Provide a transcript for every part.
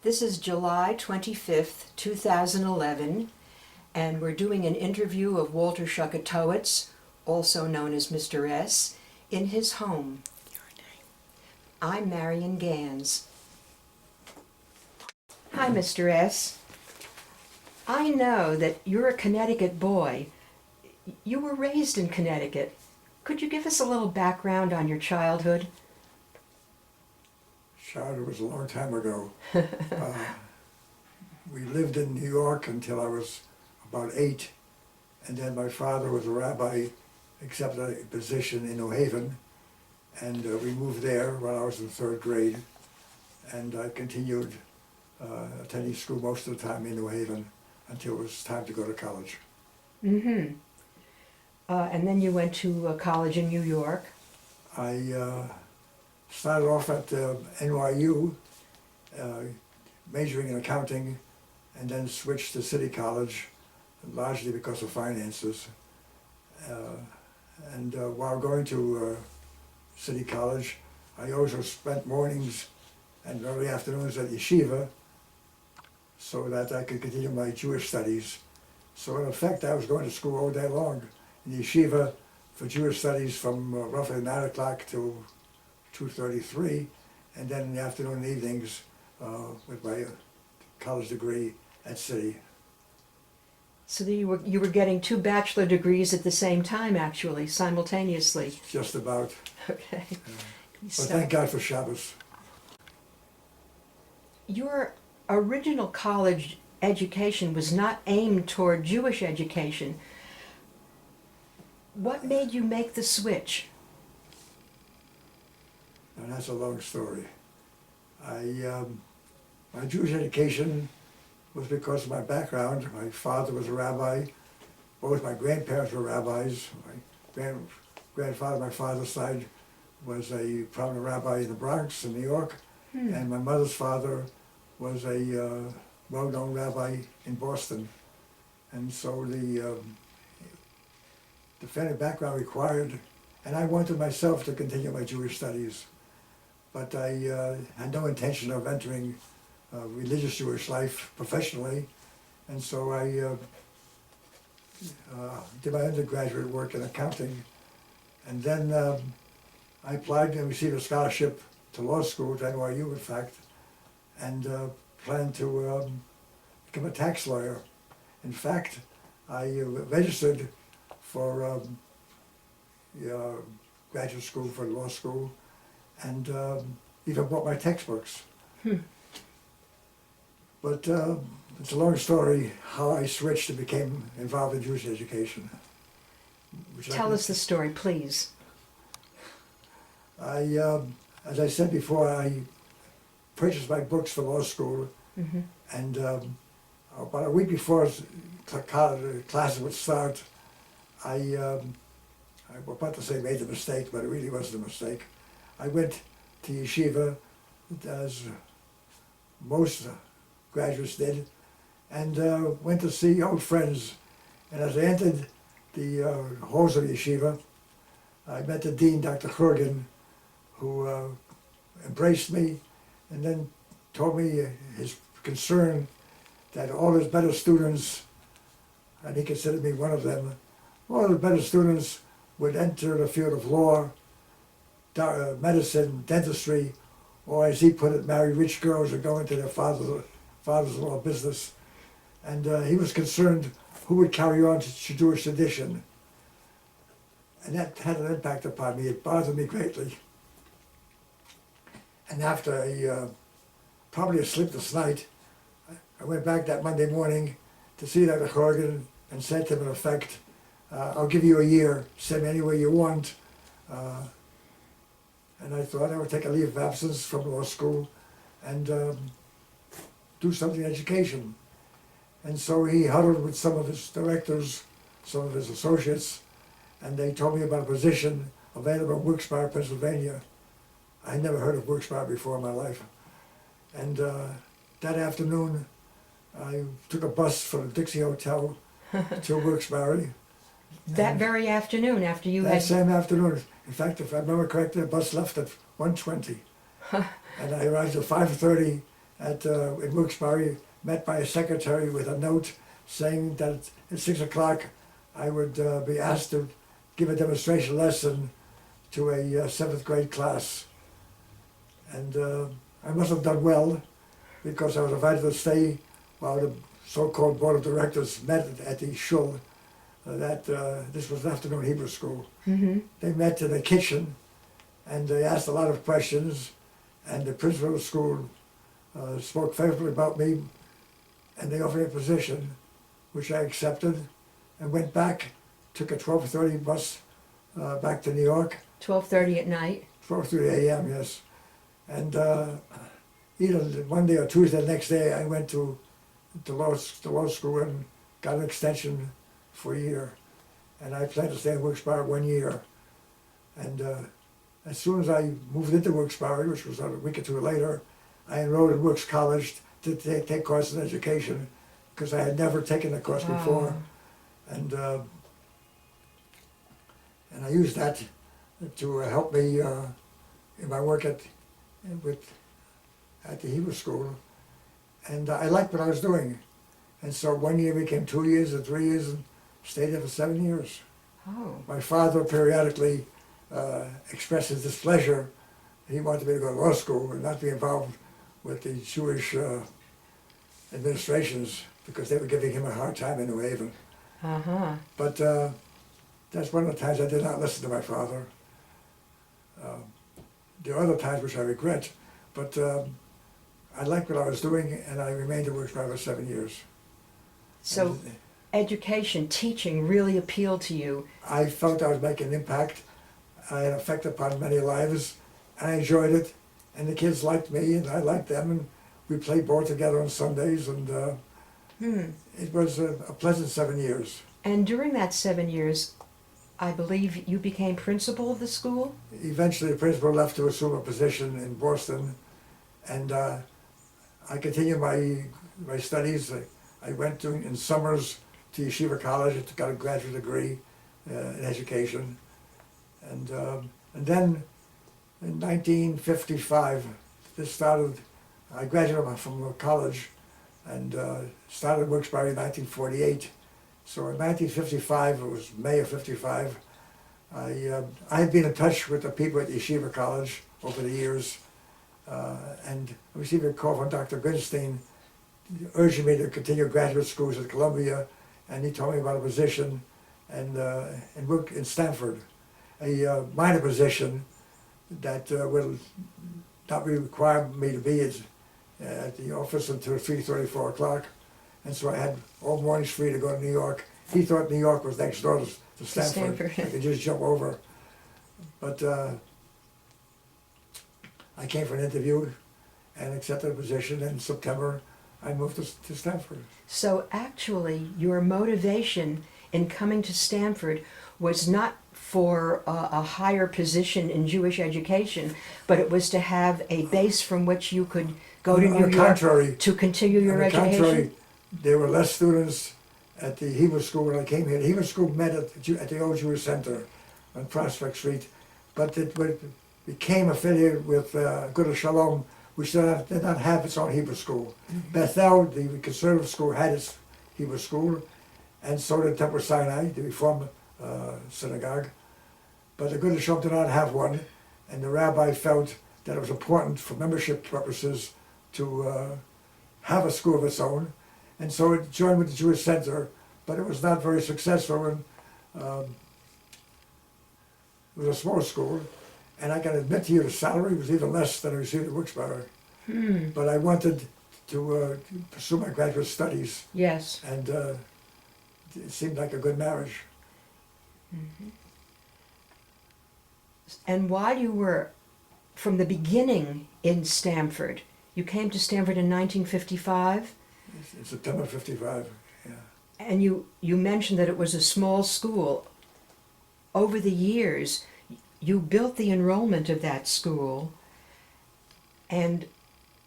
This is July 25th, 2011, and we're doing an interview of Walter Shuchatowitz, also known as Mr. S., in his home. I'm Marion Gans. Hi, Mr. S. I know that you're a Connecticut boy. You were raised in Connecticut. Could you give us a little background on your childhood? Childhood was a long time ago. We lived in New York until I was about 8, and then my father was a rabbi, accepted a position in New Haven, and we moved there when I was in 3rd grade, and I continued attending school most of the time in New Haven until it was time to go to college. Mm-hmm. And then you went to college in New York. I started off at NYU, majoring in accounting, and then switched to City College, largely because of finances. While going to City College, I also spent mornings and early afternoons at yeshiva so that I could continue my Jewish studies. So in effect, I was going to school all day long in yeshiva for Jewish studies from roughly 9 o'clock to 2:33, and then in the afternoon and evenings with my college degree at City. So you were getting 2 bachelor degrees at the same time, actually, simultaneously. Just about. Okay. But thank God for Shabbos. Your original college education was not aimed toward Jewish education. What made you make the switch? And that's a long story. My Jewish education was because of my background. My father was a rabbi. Both my grandparents were rabbis. My grandfather, my father's side, was a prominent rabbi in the Bronx in New York. And my mother's father was a well-known rabbi in Boston. And so the family background required, and I wanted myself to continue my Jewish studies. But I had no intention of entering religious Jewish life professionally, and so I did my undergraduate work in accounting, and then I applied and received a scholarship to law school, to NYU in fact, and planned to become a tax lawyer. In fact, I registered for graduate school, for law school, and even bought my textbooks. But it's a long story how I switched and became involved in Jewish education. Tell us the story, please. As I said before, I purchased my books for law school, and about a week before classes would start, I'm about to say made a mistake, but it really wasn't a mistake. I went to yeshiva, as most graduates did, and went to see old friends. And as I entered the halls of yeshiva, I met the dean, Dr. Kurgan, who embraced me and then told me his concern that all his better students, and he considered me one of them, all the better students would enter the field of law, medicine, dentistry, or as he put it, marry rich girls or go into their father's-in-law business. And he was concerned who would carry on to Jewish tradition. And that had an impact upon me. It bothered me greatly. And after probably a sleepless night, I went back that Monday morning to see Dr. Horgan and said to him in effect, I'll give you a year, send me anywhere you want. And I thought I would take a leave of absence from law school and do something in education. And so he huddled with some of his directors, some of his associates, and they told me about a position available in Wilkes-Barre, Pennsylvania. I had never heard of Wilkes-Barre before in my life. And that afternoon, I took a bus from the Dixie Hotel to Wilkes-Barre. That very afternoon, after you had... That same afternoon. In fact, if I remember correctly, the bus left at 1:20. And I arrived at 5:30, in Wilkes-Barre, met my secretary with a note saying that at 6 o'clock I would be asked to give a demonstration lesson to a 7th grade class. And I must have done well, because I was invited to stay while the so-called board of directors met at the shul. This was an afternoon Hebrew school. Mm-hmm. They met in the kitchen, and they asked a lot of questions, and the principal of the school spoke favorably about me, and they offered me a position, which I accepted, and went back, took a 12:30 bus back to New York. 12:30 at night? 12:30 a.m., yes. And either Monday or Tuesday the next day, I went to law school and got an extension for a year. And I planned to stay in Wilkes-Barre 1 year. And as soon as I moved into Wilkes-Barre, which was a week or two later, I enrolled in Wilkes College to take courses in education, because I had never taken the course before. And I used that to help me in my work at the Hebrew school. And I liked what I was doing. And so 1 year became 2 years and 3 years, and stayed there for 7 years. Oh. My father periodically expressed his displeasure. He wanted me to go to law school and not be involved with the Jewish administrations, because they were giving him a hard time in New Haven. Uh-huh. But that's one of the times I did not listen to my father. There are other times which I regret, but I liked what I was doing, and I remained at Wilkes-Barre for 7 years. So And education, teaching really appealed to you. I felt I was making an impact. I had an effect upon many lives. I enjoyed it, and the kids liked me, and I liked them, and we played ball together on Sundays, and it was a pleasant 7 years. And during that 7 years, I believe you became principal of the school? Eventually, the principal left to assume a position in Boston, and I continued my studies. I went in summers to Yeshiva College, got a graduate degree in education, and then in 1955, I graduated from college and started Wilkes-Barre in 1948. So in 1955, it was May of '55, I had been in touch with the people at Yeshiva College over the years, and I received a call from Dr. Goodstein urging me to continue graduate schools at Columbia, and he told me about a position in Stamford, a minor position that will not require me to be at the office until 3:30, 4 o'clock. And so I had all mornings free to go to New York. He thought New York was next door to Stamford. I could just jump over. But I came for an interview and accepted a position. In September, I moved to Stamford. So actually, your motivation in coming to Stamford was not for a higher position in Jewish education, but it was to have a base from which you could go to New York to continue your education? On the contrary, there were less students at the Hebrew school when I came here. The Hebrew school met at the old Jewish Center on Prospect Street, but it became affiliated with Good Shalom, which did not have its own Hebrew school. Bethel, the conservative school, had its Hebrew school, and so did Temple Sinai, the Reform synagogue. But the Good Shalom did not have one, and the rabbi felt that it was important for membership purposes to have a school of its own. And so it joined with the Jewish Center, but it was not very successful, and it was a small school. And I can admit to you, the salary was even less than I received at Wilkes-Barre. But I wanted to pursue my graduate studies. Yes. And it seemed like a good marriage. Mm-hmm. And while you were, from the beginning in Stamford, you came to Stamford in 1955? In September '55, yeah. And you mentioned that it was a small school. Over the years, you built the enrollment of that school, and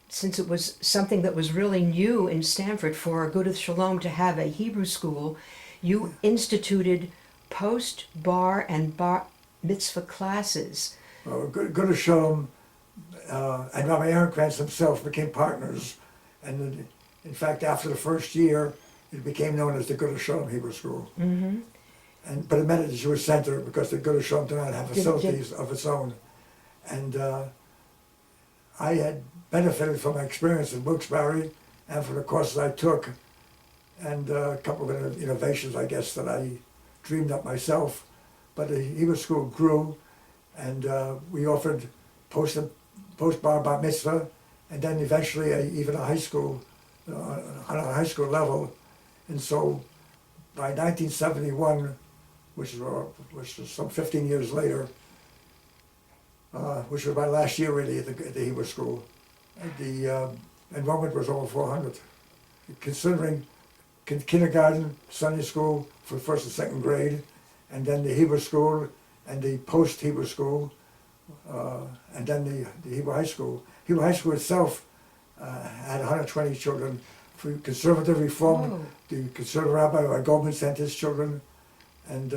since it was something that was really new in Stamford for Agudath Shalom to have a Hebrew school, you instituted post-bar and bar mitzvah classes. Well, Agudath Shalom and Rabbi Aaron Krantz himself became partners And in fact, after the first year, it became known as the Good Shalom Hebrew School. Mm-hmm. But it meant it a Jewish center because the Good Shalom did not have Did- facilities of its own. And I had benefited from my experience in Wilkes-Barre and from the courses I took, and a couple of innovations, I guess, that I dreamed up myself. But the Hebrew school grew, and we offered post-bar mitzvah, and then eventually even a high school, on a high school level. And so by 1971, which was some 15 years later, which was my last year really at the Hebrew school, the enrollment was over 400. Considering kindergarten, Sunday school for first and second grade, and then the Hebrew school and the post-Hebrew school, and then the Hebrew high school. Hebrew high school itself had 120 children. For conservative reform, Whoa. the conservative rabbi Goldman sent his children, and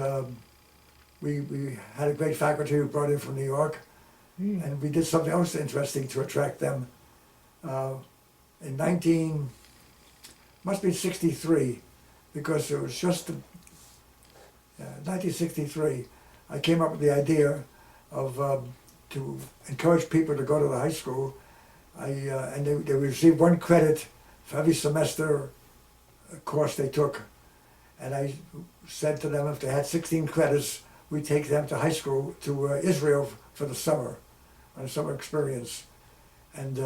we had a great faculty who brought in from New York, and we did something else interesting to attract them. In must be 63, because it was just 1963, I came up with the idea of to encourage people to go to the high school. And they received 1 credit for every semester course they took. And I said to them if they had 16 credits, we'd take them to high school, to Israel for the summer, on a summer experience. And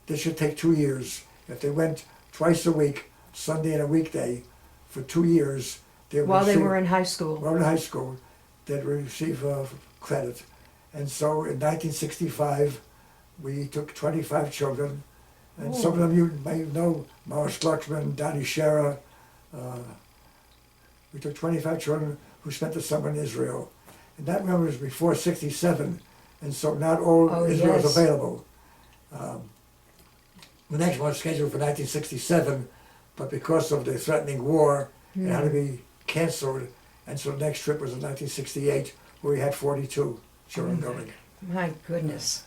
this should take 2 years. If they went twice a week, Sunday and a weekday, for 2 years, they would While they receive- were in high school. While in high school, they'd receive credit. And so in 1965, we took 25 children, and some of them you may know, Morris Glucksman, Donnie Shera. We took 25 children who spent the summer in Israel. And that number was before 67, and so not all Israel yes. was available. The next one was scheduled for 1967, but because of the threatening war, it had to be canceled, and so the next trip was in 1968, where we had 42 children going. My goodness.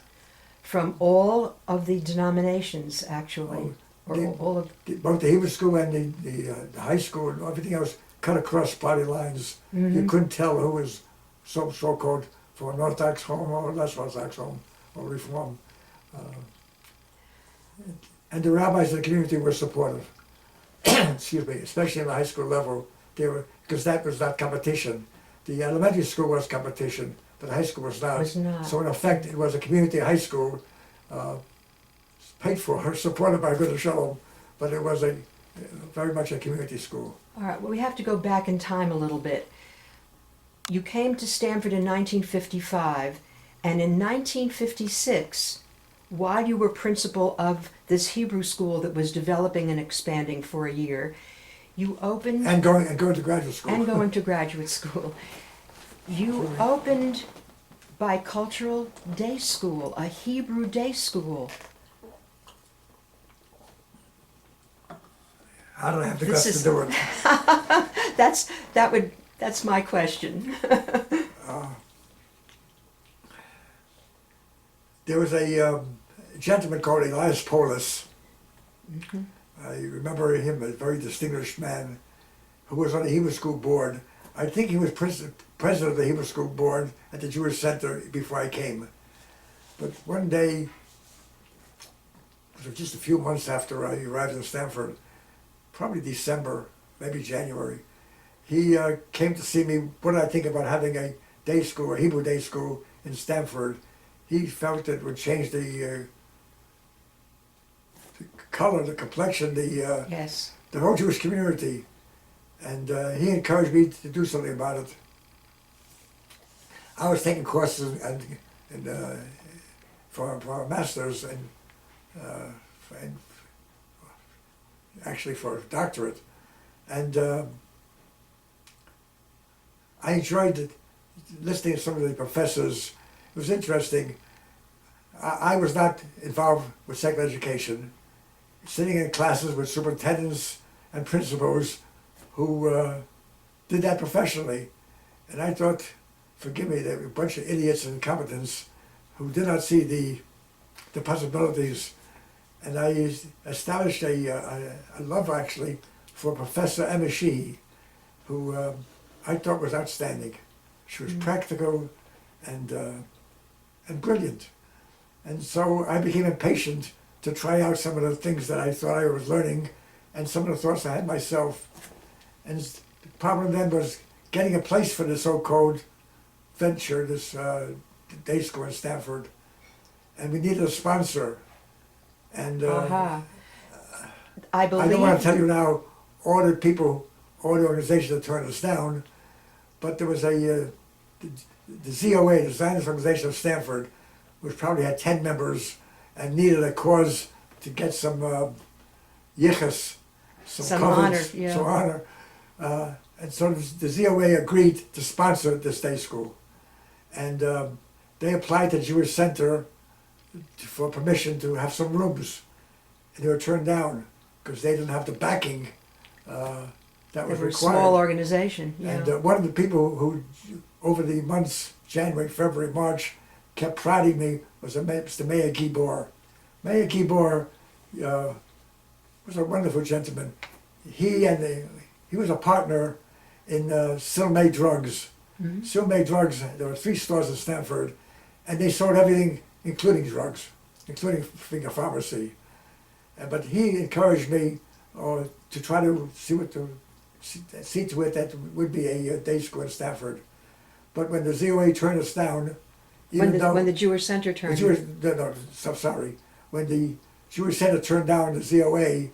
From all of the denominations, actually. Or the- all of, Both the Hebrew school and the high school and everything else cut across party lines. You couldn't tell who was so-called from an Orthodox home or a less Orthodox home or Reform. And the rabbis in the community were supportive. Excuse me, especially in the high school level, they were, because that was not competition. The elementary school was competition, but the high school was not. Was not. So in effect, it was a community high school, paid for, supported by Good Shalom, but it was very much a community school. all right, well, we have to go back in time a little bit. You came to Stamford in 1955, and in 1956, while you were principal of this Hebrew school that was developing and expanding for a year, you opened... And going to graduate school. and going to graduate school. You opened Bicultural Day School, a Hebrew day school. How did I have the This guts is- to do it? That's my question. There was a gentleman called Elias Polis. I remember him, a very distinguished man, who was on the Hebrew School Board. I think he was president of the Hebrew School Board at the Jewish Center before I came. But one day, it was just a few months after I arrived in Stamford, probably December, maybe January, he came to see me, what did I think about having a day school, a Hebrew day school in Stamford. He felt it would change the color, the complexion, Yes. the whole Jewish community. And he encouraged me to do something about it. I was taking courses for our masters and actually for a doctorate. And I enjoyed listening to some of the professors. It was interesting. I was not involved with secular education. Sitting in classes with superintendents and principals who did that professionally. And I thought, forgive me, they were a bunch of idiots and incompetents who did not see the possibilities. and I established a love actually for Professor Emma Sheehy, who I thought was outstanding. She was practical and brilliant. And so I became impatient to try out some of the things that I thought I was learning and some of the thoughts I had myself. And the problem then was getting a place for this so-called venture, this day school in Stamford. And we needed a sponsor. And I I believe. don't want to tell you now all the people, all the organizations that turned us down, but there was the ZOA, the Zionist Organization of Stamford, which probably had 10 members and needed a cause to get some yichus, Some coverage, honor, yeah. some honor. And so the ZOA agreed to sponsor this day school. And they applied to Jewish Center for permission to have some rooms. And they were turned down because they didn't have the backing that They was were a required. small organization. Yeah. And one of the people who, over the months, January, February, March, kept prodding me was Mr. Mayor Gibor. Mayor Gibor was a wonderful gentleman. He was a partner in Silmay Drugs. Mhm. Silmay Drugs, there were 3 stores in Stamford, and they sold everything, including drugs, including being a pharmacy. But he encouraged me to try to see to it that would be a day school in Stamford. But when the ZOA turned us down, even though When the Jewish Center turned. sorry, when the Jewish Center turned down the ZOA,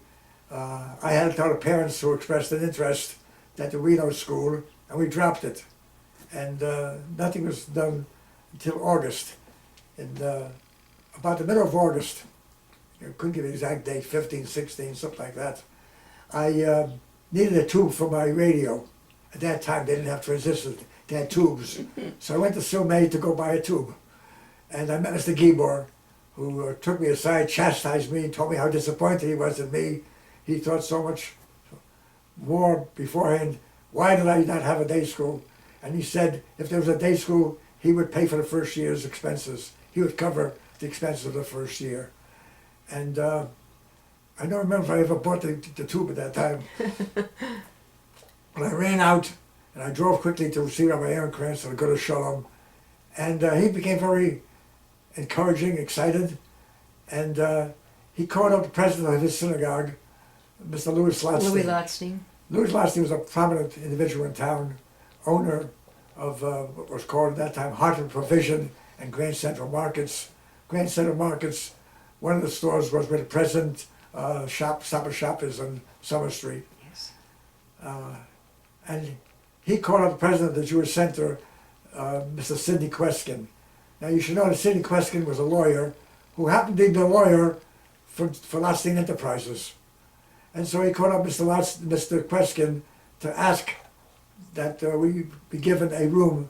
I had to tell the parents who expressed an interest that the Reno school, and we dropped it. And nothing was done until August. And about the middle of August, I couldn't give an exact date, 15, 16, something like that, I needed a tube for my radio. At that time, they didn't have transistors, they had tubes. So I went to Silmay to go buy a tube. And I met Mr. Gibor, who took me aside, chastised me, and told me how disappointed he was in me. He thought so much more beforehand. Why did I not have a day school? And he said if there was a day school, he would pay for the first year's expenses. He would cover the expenses of the first year. And I don't remember if I ever bought the tube at that time. But I ran out and I drove quickly to see Rabbi Ehrenkrantz and go to Shalom. And he became very encouraging, excited. And he called up the president of his synagogue, Mr. Louis Lotstein. Louis Lotstein. Louis Lotstein was a prominent individual in town, owner of what was called at that time Hartford Provision and Grand Central Markets. Grand Central Markets, one of the stores was where the present Stop and Shop is on Summer Street. Yes. And he called up the president of the Jewish Center, Mr. Sidney Queskin. Now you should know that Sidney Queskin was a lawyer who happened to be the lawyer for Lotstein Enterprises. And so he called up Mr. Queskin to ask that we be given a room.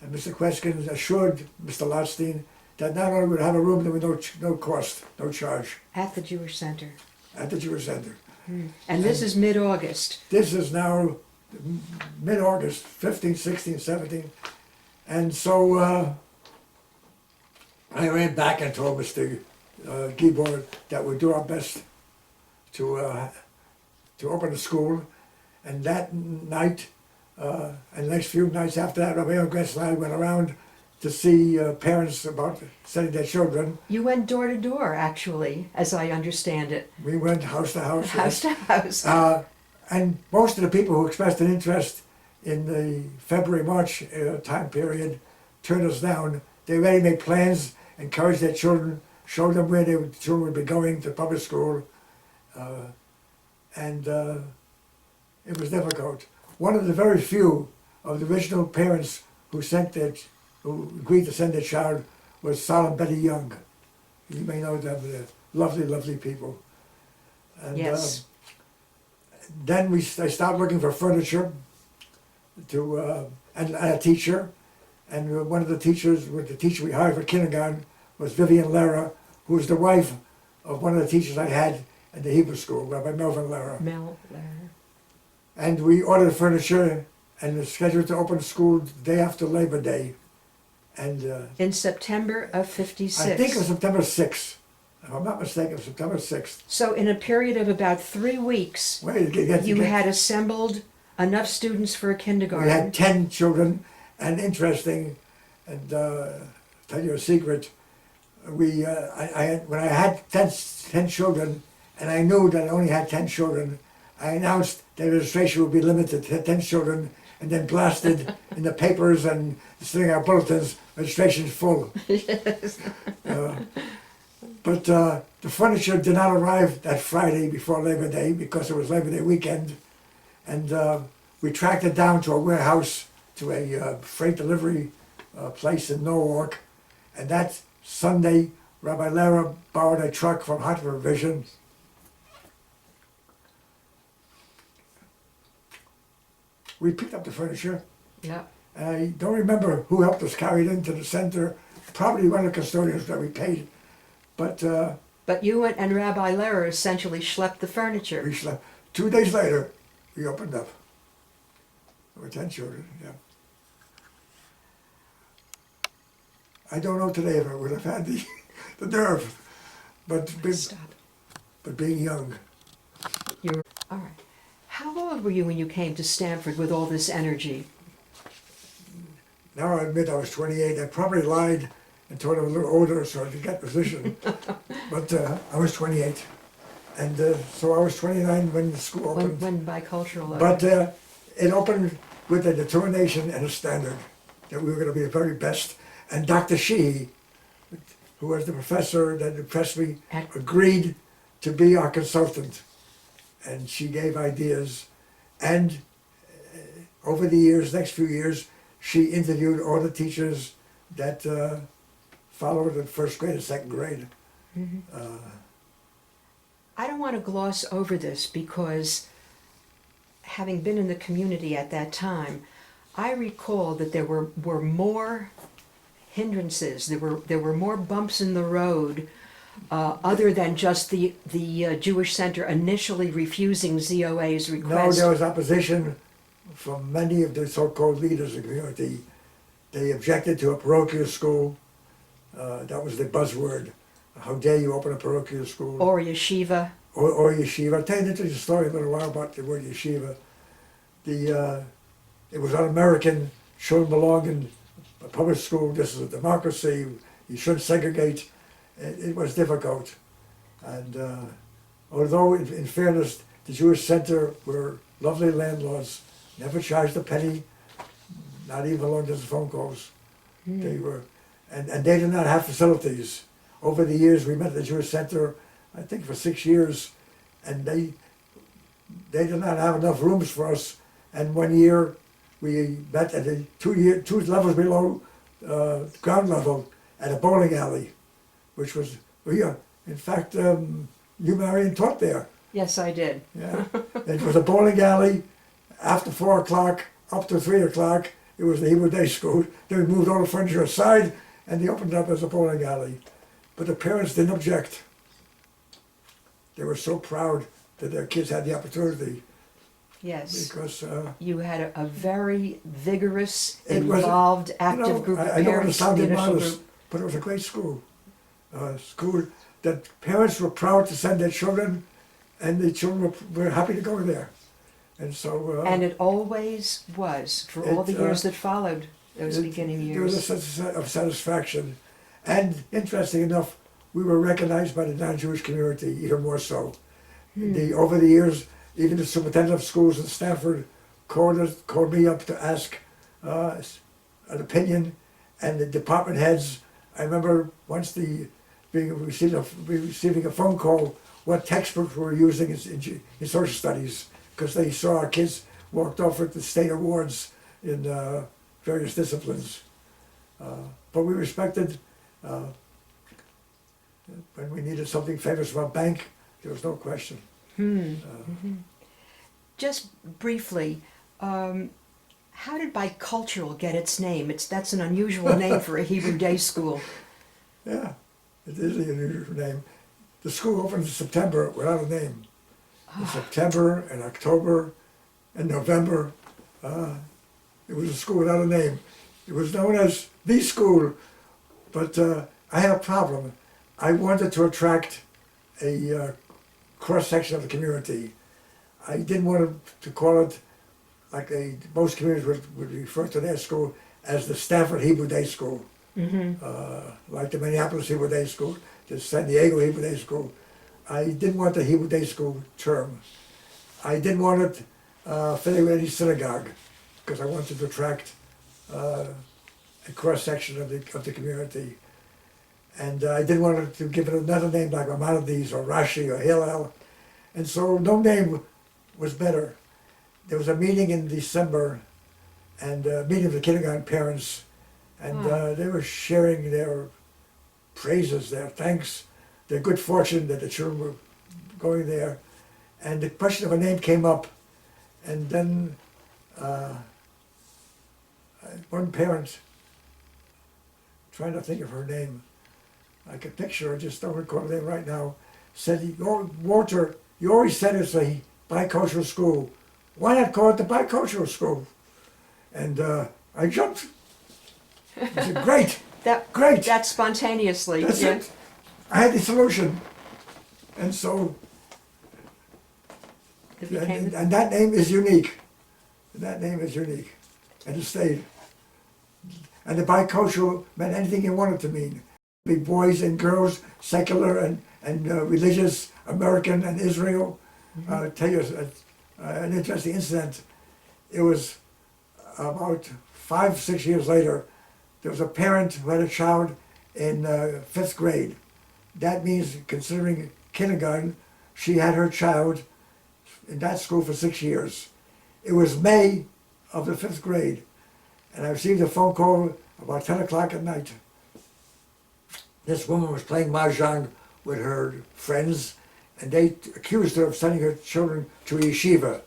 And Mr. Queskin assured Mr. Lotstein that not only would have a room, there would no cost, no charge. At the Jewish Center. At the Jewish Center. And this is mid-August. This is now mid-August, 15, 16, 17. And so I ran back and told Mr. Gibor that we'd do our best to open the school. And that night, and the next few nights after that, Rabbi Ehrenkrantz and I went around to see parents about sending their children. You went door to door, actually, as I understand it. We went house to house. House to house. And most of the people who expressed an interest in the February-March time period turned us down. They already made plans, encouraged their children, showed them where their children would be going to public school. And it was difficult. One of the very few of the original parents who agreed to send their child was Solomon Betty Young. You may know them, they're lovely, lovely people. And, Yes. Then I started looking for furniture and a teacher. And one of the teachers, the teacher we hired for kindergarten was Vivian Lehrer, who was the wife of one of the teachers I had at the Hebrew school, Rabbi Melvin Lehrer. Mel there. And we ordered furniture and was scheduled to open school the day after Labor Day. And In September of '56. I think it was September 6th. if I'm not mistaken, September 6th. So in a period of about 3 weeks, you had assembled enough students for a kindergarten. We had 10 children, and interesting, and tell you a secret, when I had 10 children, and I knew that I only had 10 children, I announced that registration would be limited to 10 children, and then blasted in the papers and sending out bulletins, registration is full. Yes. But the furniture did not arrive that Friday before Labor Day because it was Labor Day weekend. And we tracked it down to a warehouse, to a freight delivery place in Norwalk. And that Sunday, Rabbi Lara borrowed a truck from Hunter Provision. We picked up the furniture. Yeah. I don't remember who helped us carry it into the center. Probably one of the custodians that we paid. But you and Rabbi Lehrer essentially schlepped the furniture. We slept. 2 days later, we opened up. There were 10 children, yeah. I don't know today if I would have had the nerve, but being young. All right. How old were you when you came to Stamford with all this energy? Now I admit I was 28. I probably lied and told I was a little older so I could get position. But I was 28. And so I was 29 when the school opened. When bicultural. But it opened with a determination and a standard that we were going to be the very best. And Dr. Sheehy, who was the professor that impressed me, agreed to be our consultant. And she gave ideas. And over the years, next few years, she interviewed all the teachers that followed in first grade and second grade. Mm-hmm. I don't want to gloss over this because having been in the community at that time, I recall that there were more hindrances, there were more bumps in the road other than just the Jewish Center initially refusing ZOA's request. No, there was opposition from many of the so-called leaders of the community. They objected to a parochial school. That was the buzzword. How dare you open a parochial school? Or yeshiva. Or yeshiva. I'll tell you an interesting story a little while about the word yeshiva. It was un-American. Children belong in a public school. This is a democracy. You shouldn't segregate. It was difficult. And although, in fairness, the Jewish Center were lovely landlords, never charged a penny, not even long distance phone calls. They were, and they did not have facilities. Over the years, we met at the Jewish Center, I think for 6 years, and they did not have enough rooms for us. And one year, we met at the two levels below ground level at a bowling alley, which was, in fact, you, Marion, taught there. Yes, I did. Yeah, it was a bowling alley. After 4 o'clock, up to 3 o'clock, it was the Hebrew Day School. Then we moved all the furniture aside, and they opened it up as a bowling alley. But the parents didn't object. They were so proud that their kids had the opportunity. Yes. Because you had a very vigorous, involved, active group of I know it parents. sounded modest, but it was a great school. School that parents were proud to send their children, and the children were happy to go there. And so. And it always was for all the years that followed those beginning years. There was a sense of satisfaction, and interesting enough, we were recognized by the non-Jewish community even more so. Over the years, even the superintendent of schools in Stamford called me up to ask an opinion, and the department heads. I remember once receiving a phone call what textbooks we were using in social studies, because they saw our kids walked off with the state awards in various disciplines. But we respected, when we needed something famous from a bank, there was no question. Just briefly, how did bicultural get its name? That's an unusual name for a Hebrew day school. Yeah, it is an unusual name. The school opened in September without a name. In September and October and November, it was a school without a name. It was known as the school, but I had a problem. I wanted to attract a cross-section of the community. I didn't want to call it like most communities would refer to their school as the Stamford Hebrew Day School, like the Minneapolis Hebrew Day School, the San Diego Hebrew Day School. I didn't want the Hebrew Day School term. I didn't want it affiliated with any synagogue because I wanted to attract a cross-section of the community. And I didn't want to give it another name like Maimonides or Rashi or Hillel. And so no name was better. There was a meeting in December, and a meeting of the kindergarten parents, and they were sharing their praises, their thanks, their good fortune that the children were going there. And the question of a name came up, and then one parent, trying to think of her name, I could picture her, just don't recall her name right now, said, Walter, you always said it's a bicultural school. Why not call it the bicultural school? And I jumped. I said, great, great. That spontaneously. That's Yeah. it. I had the solution. And so, It became and that name is unique. That name is unique. And it stayed. And the bicultural meant anything you wanted to mean. Be boys and girls, secular and religious, American and Israel. I'll tell you an interesting incident. It was about 5, 6 years later. There was a parent who had a child in 5th grade. That means, considering kindergarten, she had her child in that school for 6 years. It was May of the 5th grade, and I received a phone call about 10 o'clock at night. This woman was playing mahjong with her friends, and they accused her of sending her children to a yeshiva.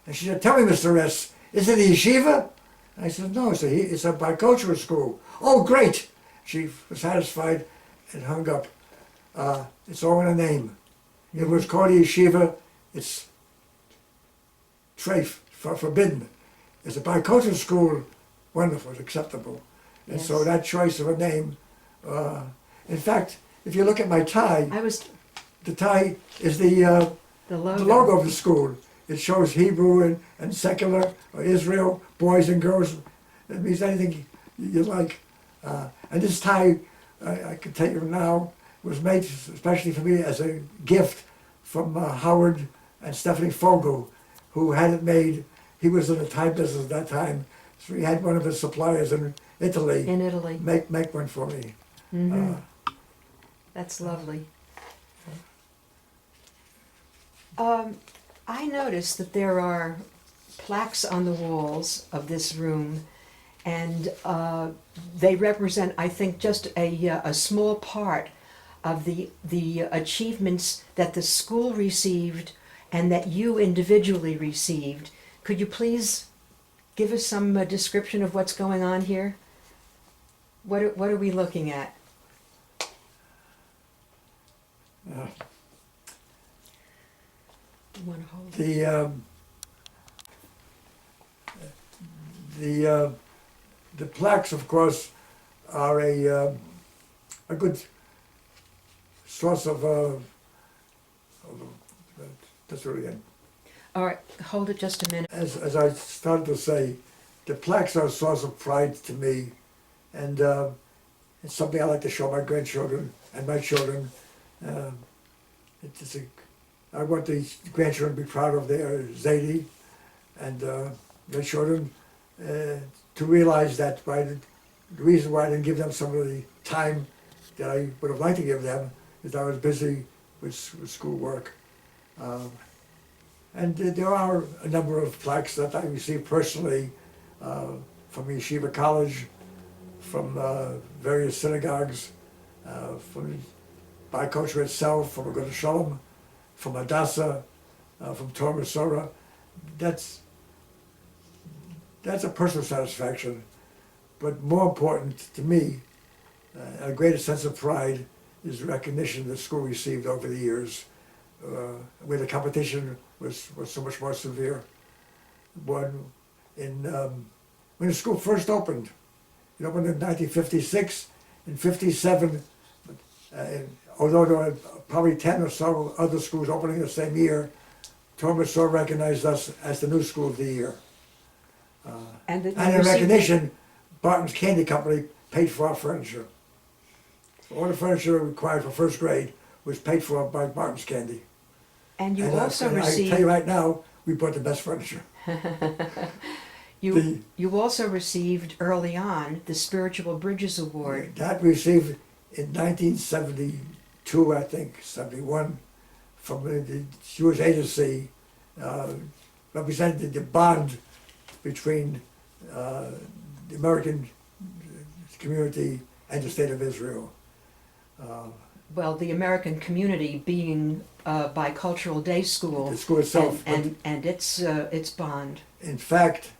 And she said, tell me, Mr. S., is it a yeshiva? And I said, no, it's a bicultural school. Oh, great! She was satisfied and hung up. It's all in a name. It was called a yeshiva. It's treif, forbidden. It's a bicultural school, wonderful, it's acceptable. And so that choice of a name, in fact, if you look at my tie, the tie is the logo of the school. It shows Hebrew and secular, or Israel, boys and girls. It means anything you like. And this tie, I can tell you now, was made especially for me as a gift from Howard and Stephanie Fogel, who had it made. He was in the tie business at that time, so he had one of his suppliers in Italy. Make one for me. That's lovely. I noticed that there are plaques on the walls of this room, and they represent, I think, just a small part of the achievements that the school received and that you individually received. Could you please give us some description of what's going on here? What are we looking at? You want to hold it? The plaques, of course, are a good source of that's really it. All right, hold it just a minute. As I started to say, the plaques are a source of pride to me, and it's something I like to show my grandchildren and my children. I want the grandchildren to be proud of their Zadie, and their children to realize that the reason why I didn't give them some of the time that I would have liked to give them is I was busy with schoolwork. And there are a number of plaques that I received personally from Yeshiva College, from various synagogues, from biculture itself, from Agudas Shalom, from Hadassah, from Torah Masorah. That's a personal satisfaction, but more important to me, a greater sense of pride, is the recognition the school received over the years, where the competition was so much more severe. When the school first opened, it opened in 1956. In 57, although there were probably 10 or so other schools opening the same year, Thomas Sowell recognized us as the new school of the year. And that you And in received- recognition, Barton's Candy Company paid for our furniture. All the furniture required for first grade was paid for by Barton's Candy. And you And also I tell received, you right now, we bought the best furniture. you also received early on the Spiritual Bridges Award. That we received in 1972, I think, 71, from the Jewish Agency, represented the bond between the American community and the State of Israel. Well, the American community being Bicultural Day School. The school itself. And its bond. In fact,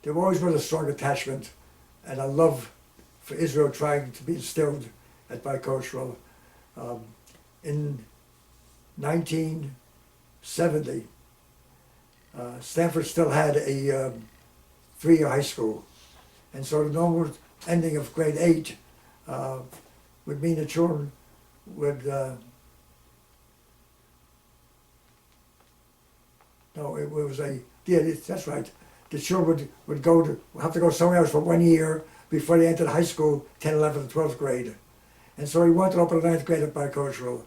there always was a strong attachment and a love for Israel trying to be instilled at Bicultural. In 1970, Stamford still had a 3-year high school, and so the normal ending of grade 8 would mean the children would no, it was that's right. The children would have to go somewhere else for 1 year before they entered high school, 10th, 11th, and 12th grade. And so he wanted to open the 9th grade at Bicultural.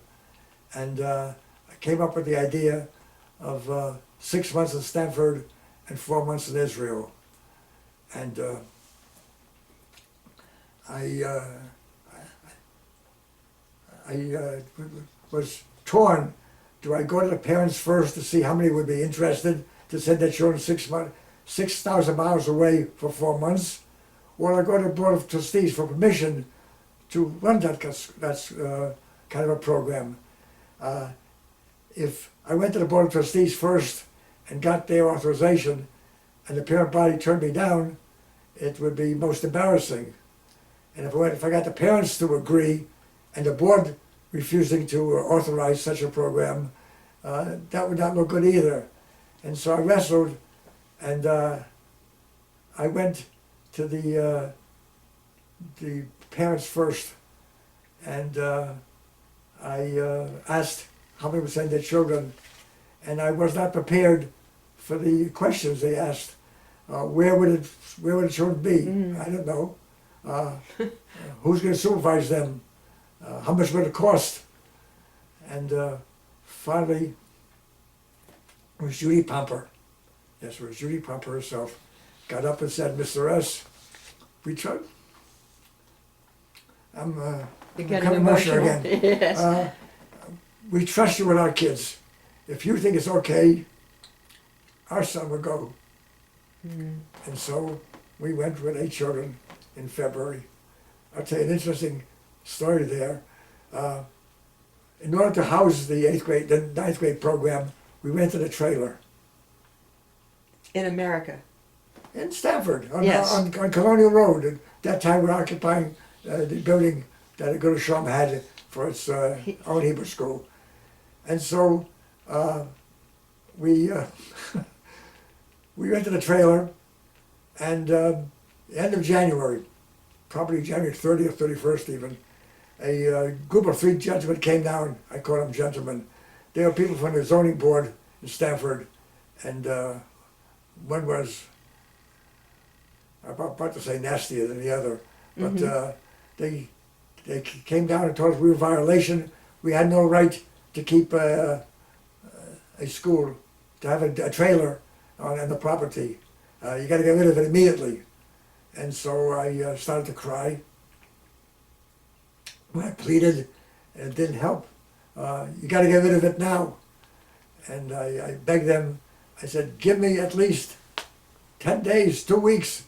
And I came up with the idea of 6 months in Stamford and 4 months in Israel. And I was torn. Do I go to the parents first to see how many would be interested to send their children 6,000 miles away for 4 months? Or I go to the Board of Trustees for permission to run that kind of a program. If I went to the Board of Trustees first and got their authorization and the parent body turned me down, it would be most embarrassing. And if I got the parents to agree and the board refusing to authorize such a program, that would not look good either. And so I wrestled, and I went to the parents first, and I asked how many would send their children, and I was not prepared for the questions they asked. Where would the children be? I don't know. Who's going to supervise them? How much would it cost? And finally, it was Judy Pomper. Yes, it was Judy Pomper herself. Got up and said, "Mr. S, we tried." I'm You're getting becoming emotional emotional. again. Yes. We trust you with our kids. If you think it's okay, our son will go. And so we went with 8 children in February. I'll tell you an interesting story there. In order to house the 9th grade program, we rented a trailer In America. in Stamford Yes. on Colonial Road. At that time, we were occupying the building that a good Shom had for its own Hebrew school. And so we we rented a trailer, and end of January, probably January 30th, 31st even, a group of 3 gentlemen came down. I call them gentlemen. They were people from the zoning board in Stamford, and one was, I'm about to say nastier than the other, but they came down and told us we were in violation. We had no right to keep a school, to have a trailer on the property. You got to get rid of it immediately. And so I started to cry. I pleaded, and it didn't help. You got to get rid of it now. And I begged them. I said, give me at least 10 days, 2 weeks.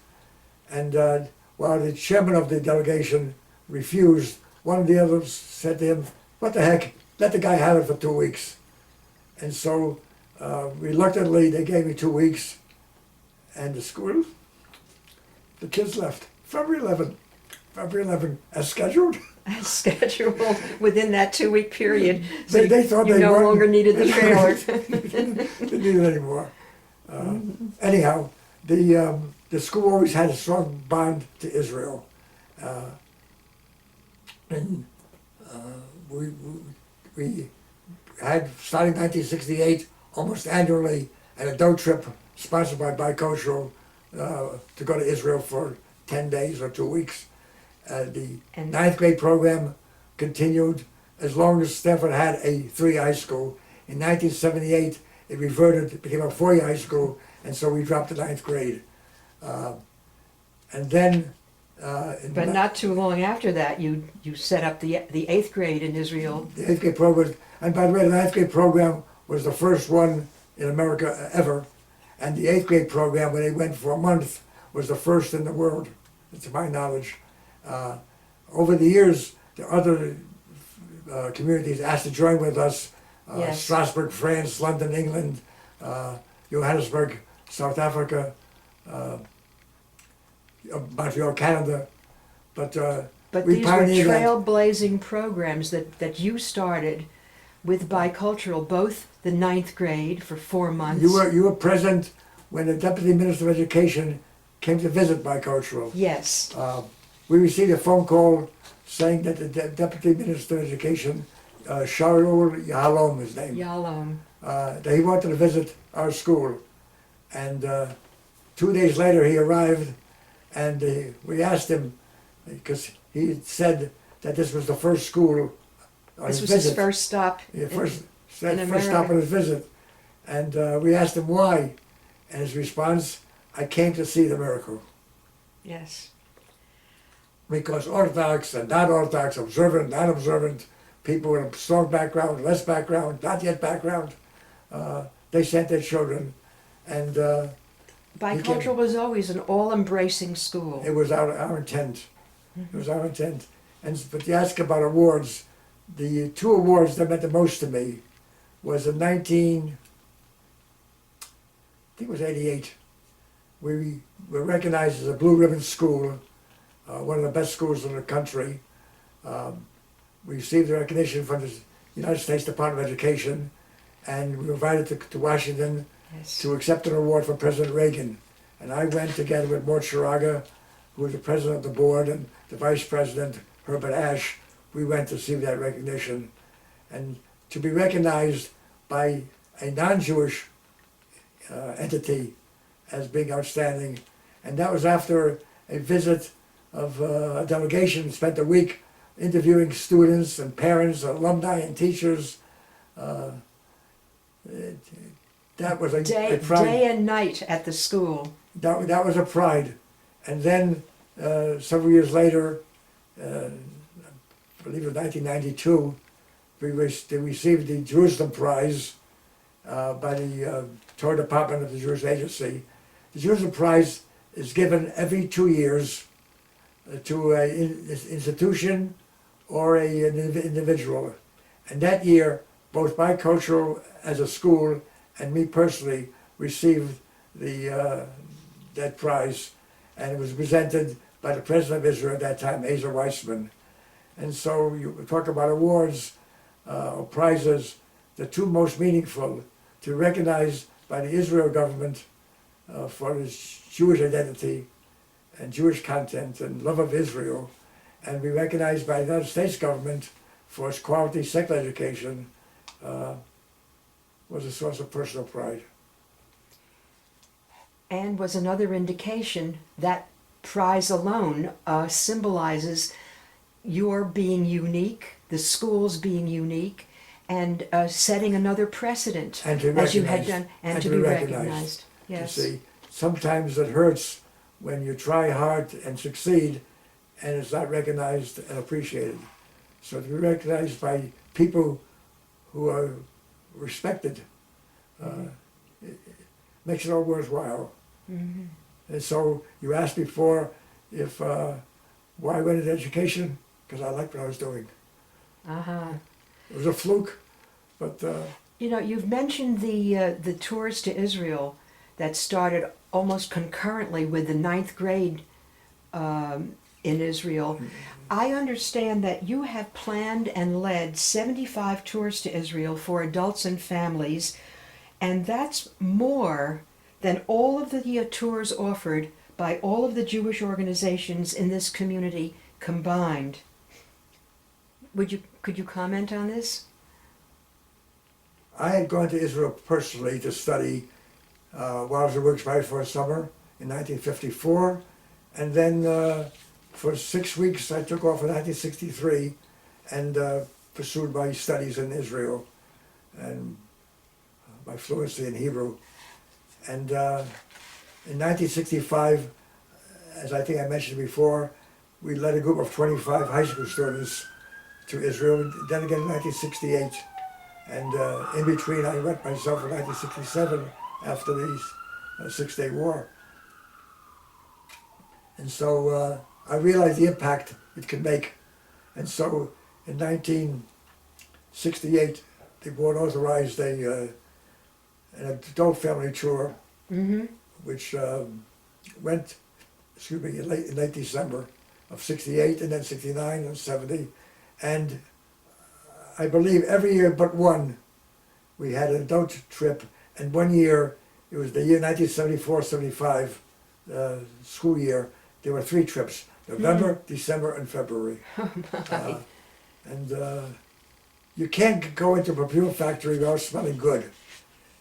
And while the chairman of the delegation refused, one of the others said to him, what the heck, let the guy have it for 2 weeks. And so reluctantly they gave me 2 weeks, and the school, the kids left February 11 as scheduled. As scheduled within that 2-week period. So They thought you they no weren't- longer needed the trailer. Didn't need it anymore. Anyhow, the school always had a strong bond to Israel. And we, we had, starting 1968, almost annually, an adult trip sponsored by Bicultural to go to Israel for 10 days or 2 weeks. The And- ninth grade program continued as long as Stamford had a 3 high school. In 1978, it reverted, it became a 4 high school, and so we dropped to ninth grade. And then, But not too long after that, you set up the 8th grade in Israel. the 8th grade program, and by the way, the ninth grade program was the first one in America ever, and the 8th grade program, when they went for a month, was the first in the world, to my knowledge. Over the years, the other communities asked to join with us. Yes. Strasbourg, France, London, England, Johannesburg, South Africa, Montreal, Canada. But But we these were pioneered that. trailblazing programs that you started with Bicultural, both the 9th grade for 4 months. You were present when the Deputy Minister of Education came to visit Bicultural. Yes. We received a phone call saying that the Deputy Minister of Education, Shaul Yahalom, his name, Yalom. that he wanted to visit our school. And 2 days later he arrived, and we asked him, because he had said that this was the first school on This his was his visit. first stop. Yeah, first America. stop on his visit. And we asked him why. And his response, I came to see the miracle. Yes. Because Orthodox and non-Orthodox, observant, non-observant, people with a strong background, less background, not yet background, they sent their children. And Bicultural was always an all-embracing school. it was our intent. It was our intent. But you ask about awards, the 2 awards that meant the most to me was in 88. We were recognized as a Blue Ribbon School, one of the best schools in the country. We received the recognition from the United States Department of Education, and we were invited to Washington Yes. to accept an award from President Reagan. And I went together with Mort Sharaga, who was the president of the board, and the vice president, Herbert Ash. We went to receive that recognition. And to be recognized by a non-Jewish entity as being outstanding. And that was after a visit of a delegation, spent a week interviewing students and parents, alumni and teachers. That was a pride. Day and night at the school. That was a pride. And then several years later, I believe it was 1992, we received the Jerusalem Prize by the Torah Department of the Jewish Agency. The Jerusalem Prize is given every 2 years to an institution or an individual. And that year, both Bicultural as a school and me personally received that prize, and it was presented by the President of Israel at that time, Ezer Weizmann. And so you talk about awards or prizes, the 2 most meaningful to be recognized by the Israel government for its Jewish identity and Jewish content and love of Israel, and be recognized by the United States government for its quality secular education was a source of personal pride. And was another indication that prize alone symbolizes your being unique, the school's being unique, and setting another precedent, And to be as you had recognized. done, and to be recognized. Yes. You see, sometimes it hurts when you try hard and succeed and it's not recognized and appreciated. So to be recognized by people who are respected it makes it all worthwhile. Mm-hmm. And so you asked before if why I went into education, because I liked what I was doing. Uh-huh. It was a fluke, but You know, you've mentioned the tours to Israel that started almost concurrently with the 9th grade in Israel. I understand that you have planned and led 75 tours to Israel for adults and families, and that's more than all of the tours offered by all of the Jewish organizations in this community combined. Could you comment on this? I had gone to Israel personally to study while I was at Wilkes-Barre for a summer in 1954, and then for 6 weeks I took off in 1963 and pursued my studies in Israel and my fluency in Hebrew. And in 1965, as I think I mentioned before, we led a group of 25 high school students to Israel. Then again in 1968, and in between I went myself in 1967 after the Six-Day War. And so I realized the impact it could make. And so in 1968, the board authorized an adult family tour, which went, in late December of 68, and then 69 and 70. And I believe every year but one, we had an adult trip, and 1 year, it was the year 1974-75, school year, there were 3 trips, November, December, and February. And you can't go into a perfume factory without smelling good,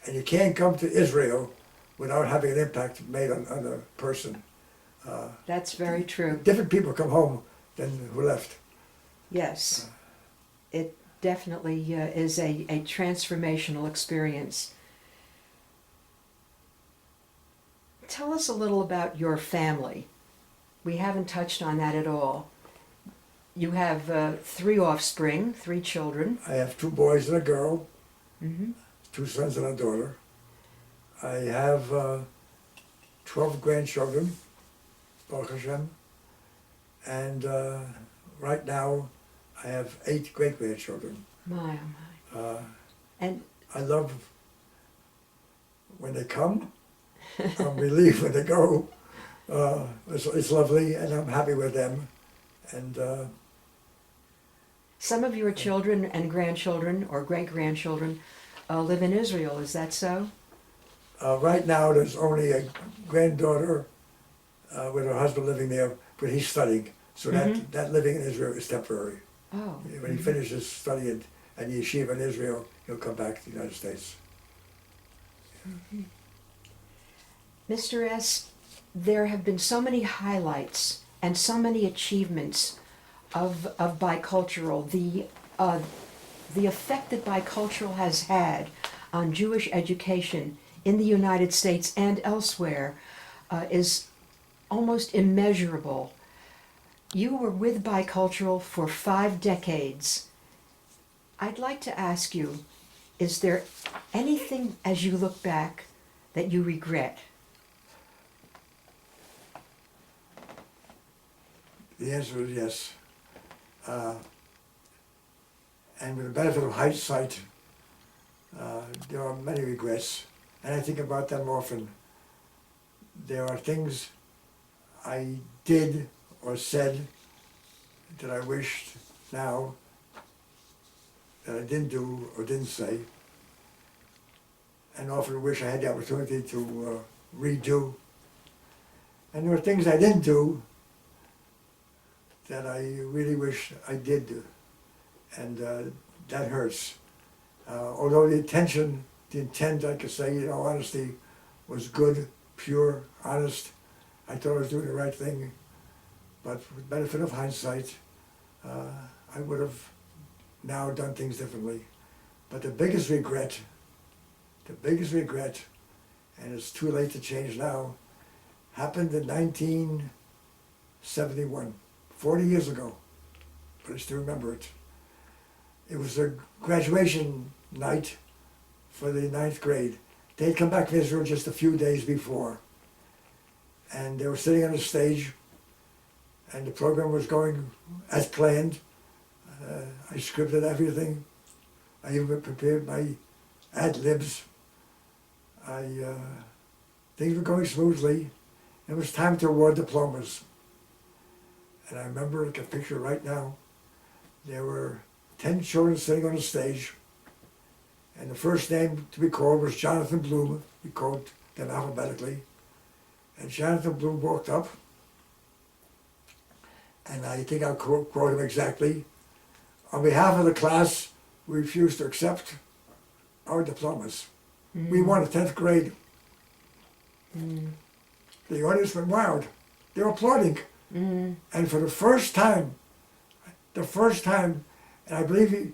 and you can't come to Israel without having an impact made on a person. That's very true. Different people come home than who left. Yes, it definitely is a transformational experience. Tell us a little about your family. We haven't touched on that at all. You have 3 offspring, 3 children. I have 2 boys and a girl, Mm-hmm. 2 sons and a daughter. I have 12 grandchildren, Baruch Hashem, and right now I have 8 great-grandchildren. My, oh my. And I love when they come. I'm relieved when they go. It's lovely, and I'm happy with them. And some of your children and grandchildren or great-grandchildren live in Israel, is that so? right now there's only a granddaughter with her husband living there, but he's studying. So that living in Israel is temporary. Oh. When he finishes studying at yeshiva in Israel, he'll come back to the United States. Mr. S., there have been so many highlights and so many achievements of bicultural, the effect that bicultural has had on Jewish education in the United States and elsewhere is almost immeasurable. You were with bicultural for 5 decades. I'd like to ask you, is there anything as you look back that you regret? The answer is yes. And with the benefit of hindsight, there are many regrets, and I think about them often. There are things I did or said that I wished now that I didn't do or didn't say, and often wish I had the opportunity to redo. And there are things I didn't do that I really wish I did do, and that hurts. Although the intent, I could say, honesty was good, pure, honest. I thought I was doing the right thing, but with the benefit of hindsight, I would have now done things differently. But the biggest regret, and it's too late to change now, happened in 1971. 40 years ago, but I still remember it. It was a graduation night for the 9th grade. They had come back from Israel just a few days before, and they were sitting on the stage, and the program was going as planned. I scripted everything. I even prepared my ad-libs. Things were going smoothly. It was time to award diplomas. And I remember, like a picture right now, there were 10 children sitting on the stage, and the first name to be called was Jonathan Bloom. We called them alphabetically. And Jonathan Bloom walked up, and I think I'll quote him exactly. On behalf of the class, we refused to accept our diplomas. We won the 10th grade. The audience went wild. They were applauding. And for the first time, and I believe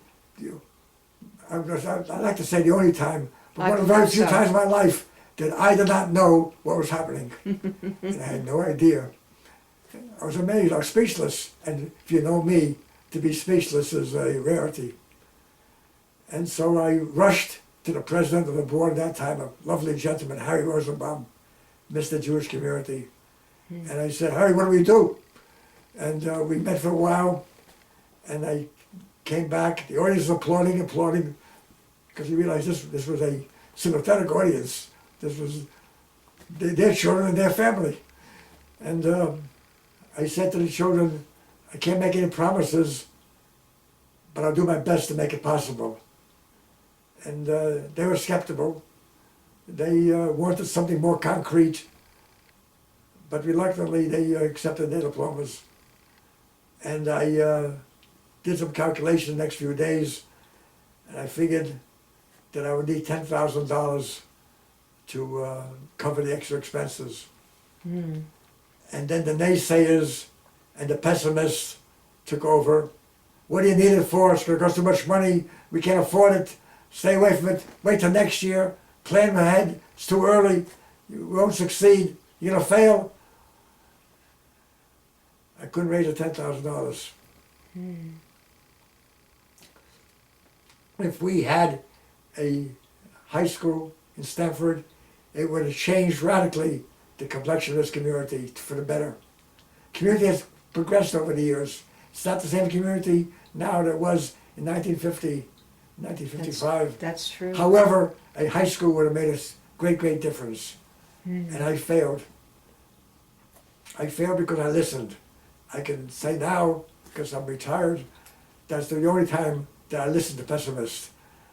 I'd like to say the only time, but one of the very few times in my life that I did not know what was happening. And I had no idea. I was amazed, I was speechless. And if you know me, to be speechless is a rarity. And so I rushed to the president of the board at that time, a lovely gentleman, Harry Rosenbaum, Mr. Jewish Community. And I said, Harry, what do we do? And we met for a while, and I came back. The audience was applauding, because we realized this was a sympathetic audience. This was their children and their family. And I said to the children, I can't make any promises, but I'll do my best to make it possible. And they were skeptical. They wanted something more concrete, but reluctantly they accepted their diplomas. And I did some calculations the next few days, and I figured that I would need $10,000 to cover the extra expenses. And then the naysayers and the pessimists took over. What do you need it for? It's going to cost too much money. We can't afford it. Stay away from it. Wait till next year. Plan ahead. It's too early. You won't succeed. You're going to fail. I couldn't raise the $10,000. If we had a high school in Stamford, it would have changed radically the complexion of this community for the better. Community has progressed over the years. It's not the same community now that it was in 1950, 1955. That's true. However, a high school would have made a great difference. And I failed. I failed because I listened. I can say now, because I'm retired, that's the only time that I listened to pessimists.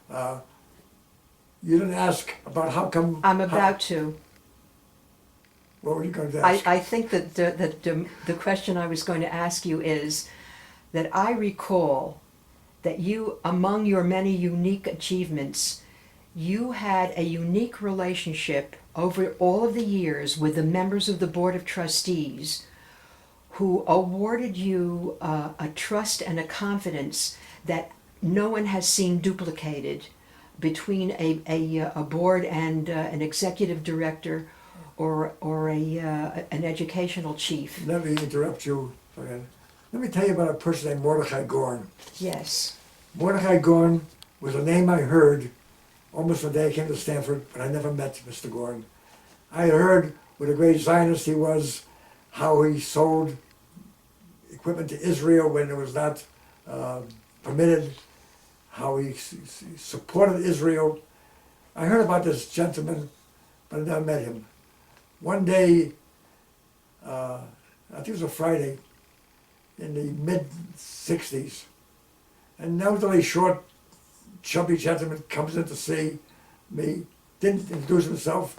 You didn't ask about how come... I'm about to. What were you going to ask? I think that the question I was going to ask you is that I recall that you, among your many unique achievements, you had a unique relationship over all of the years with the members of the Board of Trustees who awarded you a trust and a confidence that no one has seen duplicated between a board and an executive director or an educational chief. Let me interrupt you. Let me tell you about a person named Mordechai Gorn. Yes. Mordechai Gorn was a name I heard almost the day I came to Stamford, but I never met Mr. Gorn. I heard what a great Zionist he was, how he sold equipment to Israel when it was not permitted, how he supported Israel. I heard about this gentleman, but I never met him. One day, I think it was a Friday, in the mid-60s, an elderly, short, chubby gentleman comes in to see me, didn't introduce himself.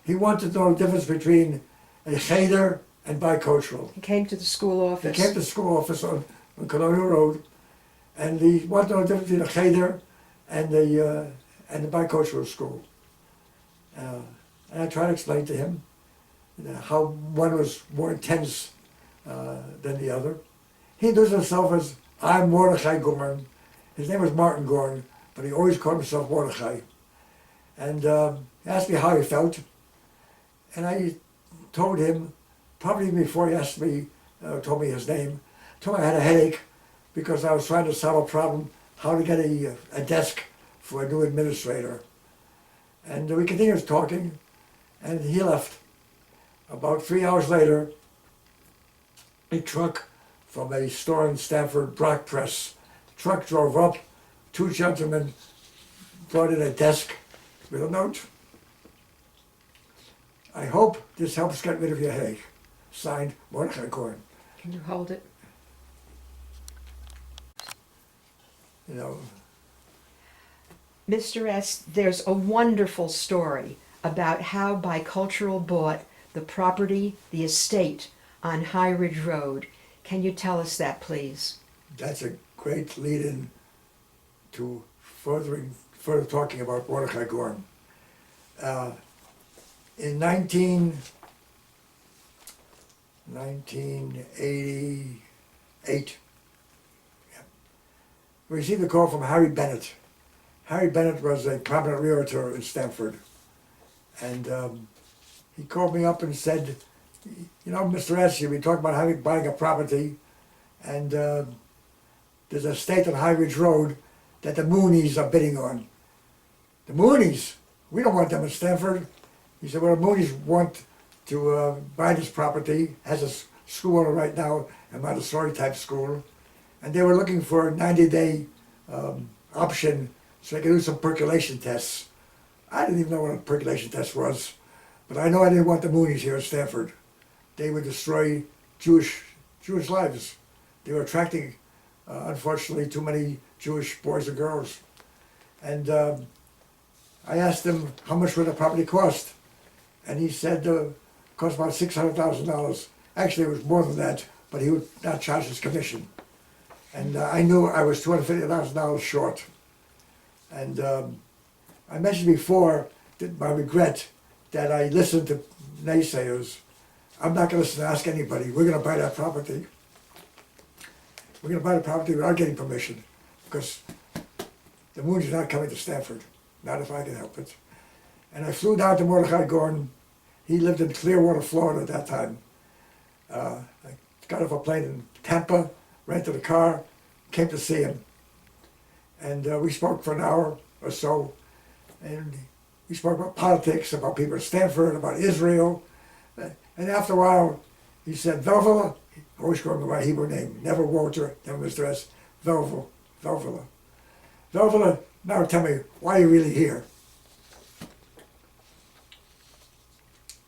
He wanted to know the difference between a cheder and bicultural. He came to the school office. He came to the school office on Colonial Road, and he wanted to know the difference between a cheder and the bicultural school. And I tried to explain to him how one was more intense than the other. He introduced himself as, I'm Mordechai Gorn. His name was Martin Gorn, but he always called himself Mordechai. And he asked me how he felt, and I told him, probably before he asked me, told me his name, told him I had a headache because I was trying to solve a problem, how to get a desk for a new administrator. And we continued talking, and he left. About 3 hours later, a truck from a store in Stamford, Brock Press. The truck drove up, two gentlemen brought in a desk with a note. I hope this helps get rid of your headache. Signed, Mordechai Gorn. Can you hold it? You know. Mr. S., there's a wonderful story about how Bicultural bought the property, the estate on High Ridge Road. Can you tell us that, please? That's a great lead-in to further talking about Mordechai Gorn. In 1988, we received a call from Harry Bennett. Harry Bennett was a prominent realtor in Stamford, and he called me up and said, you know, Mr. S, you've been talking about buying a property, and there's a estate on High Ridge Road that the Moonies are bidding on. The Moonies? We don't want them in Stamford. He said, well, the Moonies want to buy this property, has a school on it right now, a Montessori type school, and they were looking for a 90-day option so they could do some percolation tests. I didn't even know what a percolation test was, but I know I didn't want the Moonies here in Stamford. They would destroy Jewish lives. They were attracting, unfortunately, too many Jewish boys and girls. And I asked him how much would the property cost, and he said it cost about $600,000. Actually, it was more than that, but he would not charge his commission. And I knew I was $250,000 short. And I mentioned before that my regret that I listened to naysayers. I'm not going to ask anybody. We're going to buy that property. We're going to buy the property without getting permission, because the Moons are not coming to Stamford, not if I can help it. And I flew down to Mordechai Gorn. He lived in Clearwater, Florida at that time. I got off a plane in Tampa, rented a car, came to see him. And we spoke for an hour or so, and we spoke about politics, about people in Stanford, about Israel. And after a while, he said, Velvela, always going by my Hebrew name, never Walter, never Mr. S, Velvela. Velvela, now tell me, why are you really here?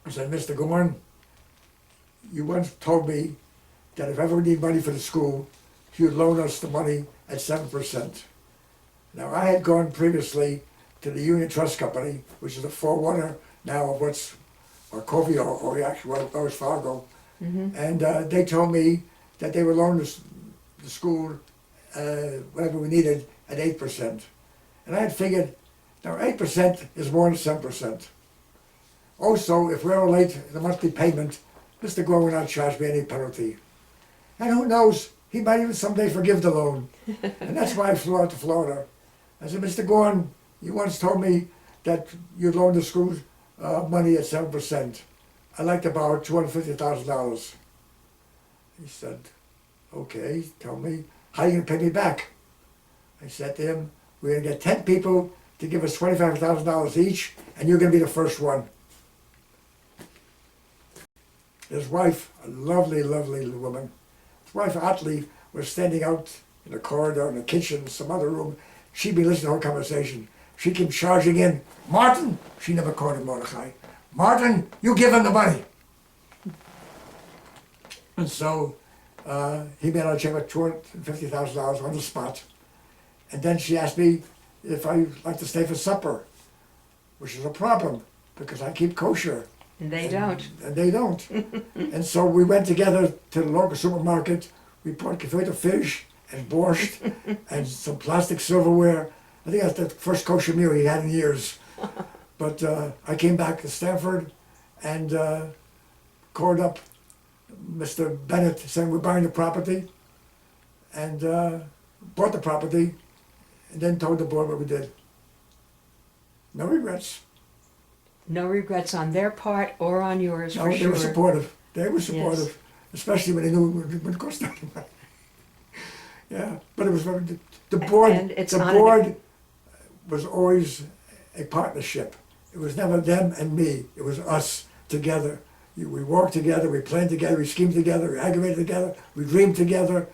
I said, Mr. Gorn, you once told me that if ever we need money for the school, you'd loan us the money at 7%. Now, I had gone previously to the Union Trust Company, which is a forerunner now of what's Wachovia, or actually what was Fargo, and they told me that they would loan the school whatever we needed at 8%. And I had figured, now 8% is more than 7%. Also, if we were late in the monthly payment, Mr. Gorn would not charge me any penalty. And who knows, he might even someday forgive the loan. And that's why I flew out to Florida. I said, Mr. Gorn, you once told me that you'd loan the school money at 7%. I'd like to borrow $250,000. He said, okay, tell me, how are you going to pay me back? I said to him, we're going to get 10 people to give us $25,000 each, and you're going to be the first one. His wife, a lovely, lovely woman, his wife Otley was standing out in the corridor, in the kitchen, some other room. She'd be listening to the whole conversation. She came charging in. Martin, she never called him Mordechai. Martin, you give him the money. And so he made out a check with $250,000 on the spot. And then she asked me if I'd like to stay for supper, which is a problem because I keep kosher. And they don't. And they don't. And so we went together to the local supermarket. We bought gefilte fish and borscht and some plastic silverware. I think that's the first kosher meal he had in years. But I came back to Stamford and called up Mr. Bennett saying we're buying the property, and bought the property, and then told the board what we did. No regrets. No regrets on their part or on yours, No, for they sure. were supportive. They were supportive, Yes. especially when they knew it would cost nothing. Yeah, but it was very, the board. And it's the honored- board was always a partnership. It was never them and me. It was us together. We worked together. We planned together. We schemed together. We aggravated together. We dreamed together.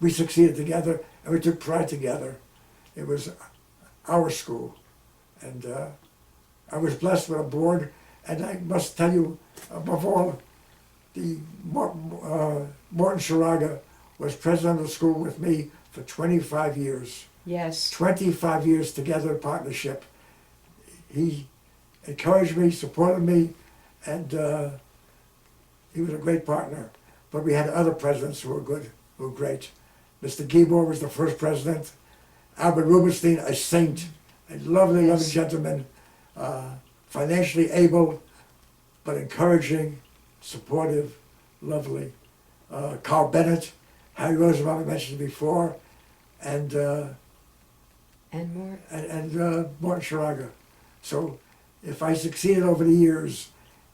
We succeeded together, and we took pride together. It was our school, and I was blessed with a board. And I must tell you, above all, the Morton Sharaga was president of the school with me for 25 years. Yes. 25 years together in partnership. He encouraged me, supported me, and he was a great partner. But we had other presidents who were good, who were great. Mr. Gibor was the first president. Albert Rubenstein, a saint, a lovely, lovely gentleman, financially able, but encouraging, supportive, lovely. Carl Bennett, Harry Rosenbaum, I mentioned before, and more. Martin Schrager. So if I succeeded over the years,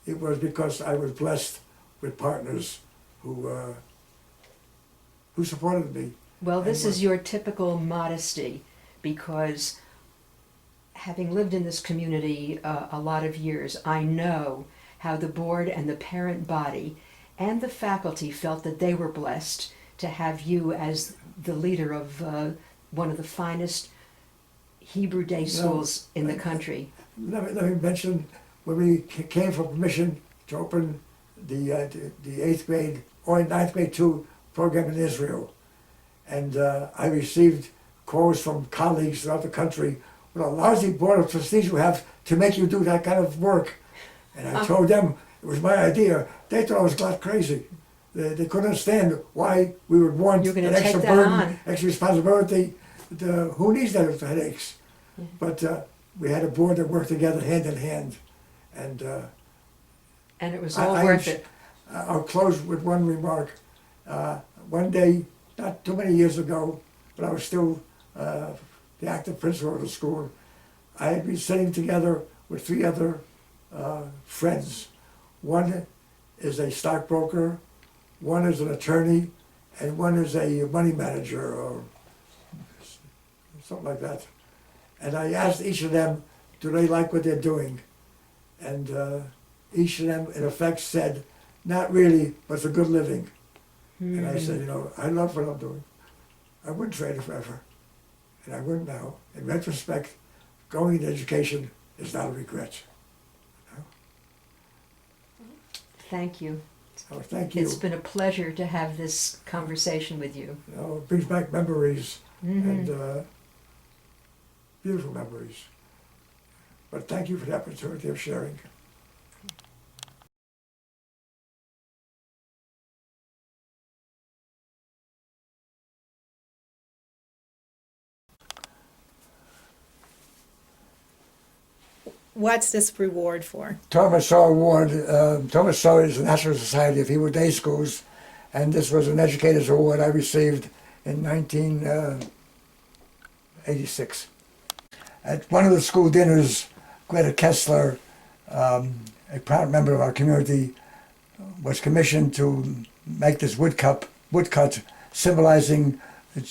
it was because I was blessed with partners who supported me. Well, this is your typical modesty, because having lived in this community a lot of years, I know how the board and the parent body and the faculty felt that they were blessed to have you as the leader of one of the finest Hebrew day schools in the country. Let me mention, when we came for permission to open the 8th grade or 9th grade 2 program in Israel, and I received calls from colleagues throughout the country, what a lousy board of trustees you have to make you do that kind of work. And I told them it was my idea. They thought I was God crazy. They couldn't understand why we would want You're an gonna extra take that burden, on. extra responsibility. Who needs that headaches? Yeah. But we had a board that worked together hand in hand. And And it was all worth it. I'll close with one remark. One day, not too many years ago, but I was still the active principal of the school, I had been sitting together with 3 other friends. One is a stockbroker, one is an attorney, and one is a money manager or something like that. And I asked each of them, do they like what they're doing? And each of them, in effect, said, not really, but it's a good living. And I said, I love what I'm doing. I wouldn't trade it forever. And I wouldn't now. In retrospect, going into education is not a regret. Thank you. So thank you. It's been a pleasure to have this conversation with you. It brings back memories Mm-hmm. and beautiful memories. But thank you for the opportunity of sharing. What's this reward for? Thomas Sowell Award. Thomas Sowell is the National Society of Hebrew Day Schools, and this was an educator's award I received in 1986. At one of the school dinners, Greta Kessler, a proud member of our community, was commissioned to make this woodcut symbolizing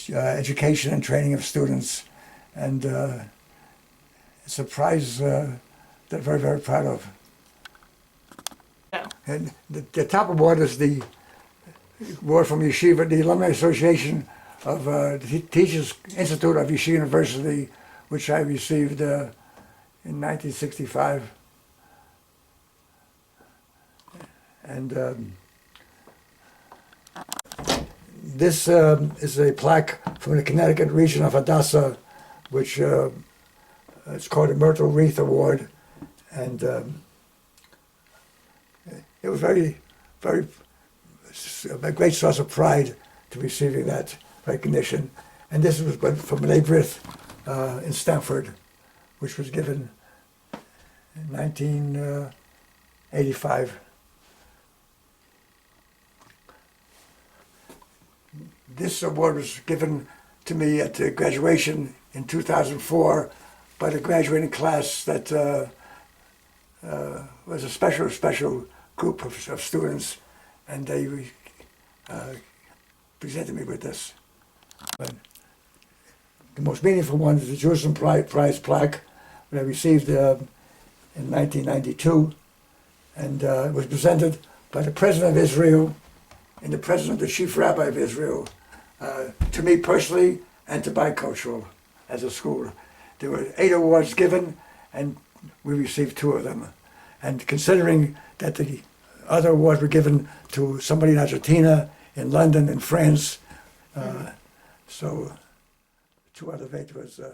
education and training of students, and it's a prize that we're very proud of. Oh. And the top award is the award from Yeshiva, the Alumni Association of the Teachers Institute of Yeshiva University, which I received in 1965. And this is a plaque from the Connecticut region of Hadassah, which it's called the Myrtle Wreath Award. And it was a great source of pride to receiving that recognition. And this was from an Brit in Stamford, which was given in 1985. This award was given to me at graduation in 2004 by the graduating class that was a special group of students, and they presented me with this. But the most meaningful one is the Jerusalem Prize plaque that I received in 1992, and it was presented by the President of Israel and the President of the Chief Rabbi of Israel, to me personally and to bicultural as a school. There were 8 awards given, and we received 2 of them. And considering that the other awards were given to somebody in Argentina, in London, in France, so 2 out of 8 was, it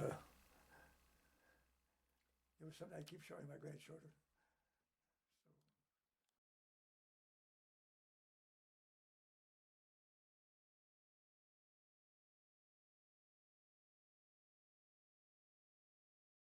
was something I keep showing my grandchildren.